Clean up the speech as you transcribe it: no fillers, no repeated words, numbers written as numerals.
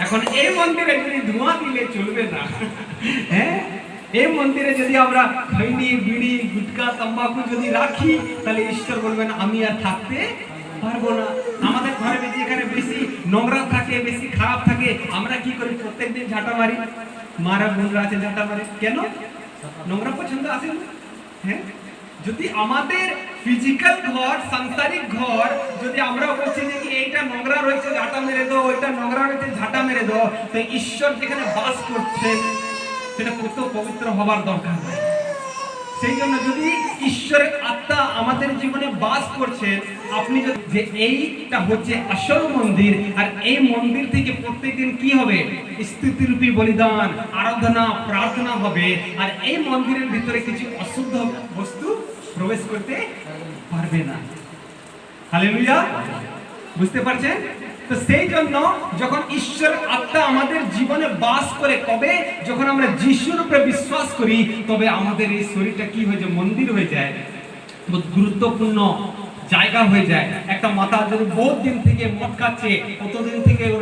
এখন এই মন্দিরে যদি ধোঁয়া দিলে চলবে না। হ্যাঁ, এই মন্দিরে যদি আমরা খৈনি বিড়ি গুটকা তাম্বাকু যদি রাখি তাহলে ঈশ্বর বলবেন আমি আর থাকতে পারবো না। আমাদের ঘরে যদি এখানে বেশি নোংরা থাকে, বেশি খারাপ থাকে, আমরা কি করি? প্রত্যেকদিন ঝাঁটা মারি। মারা বোনরা আছে ঝাঁটা মারে কেন? নোংরা পছন্দ আসে না। হ্যাঁ, যদি আমাদের ফিজিক্যাল ঘর, সাংসারিক ঘর যদি আমরা বলছি যে এইটা নোংরা রয়েছে ঝাঁটা মেরে দাও, ওইটা নোংরা রয়েছে ঝাঁটা মেরে দাও, তো ঈশ্বর যেখানে বাস করছেন সেটা কত পবিত্র হবার দরকার। সেই জন্য যদি ঈশ্বরের আত্মা আমাদের জীবনে বাস করছে, আপনি যে এইটা হচ্ছে আসল মন্দির, আর এই মন্দির থেকে প্রত্যেকদিন কি হবে? স্তুতিরূপী বলিদান, আরাধনা, প্রার্থনা হবে। আর এই মন্দিরের ভিতরে কিছু অশুদ্ধ বস্তু প্রবেশ করতে পারবে না। হালেলুয়া, বুঝতে পারছেন? তো সেই জন্য যখন ঈশ্বরের আত্মা আমাদের জীবনে বাস করে, কবে? যখন আমরা যিশুর উপরে বিশ্বাস করি, তবে আমাদের এই শরীরটা কি হয়ে যায়? মন্দির হয়ে যায়, বহুত গুরুত্বপূর্ণ জায়গা হয়ে যায়। একটা মাথা যদি বহুত দিন থেকে মদ খাচ্ছে, কতদিন থেকে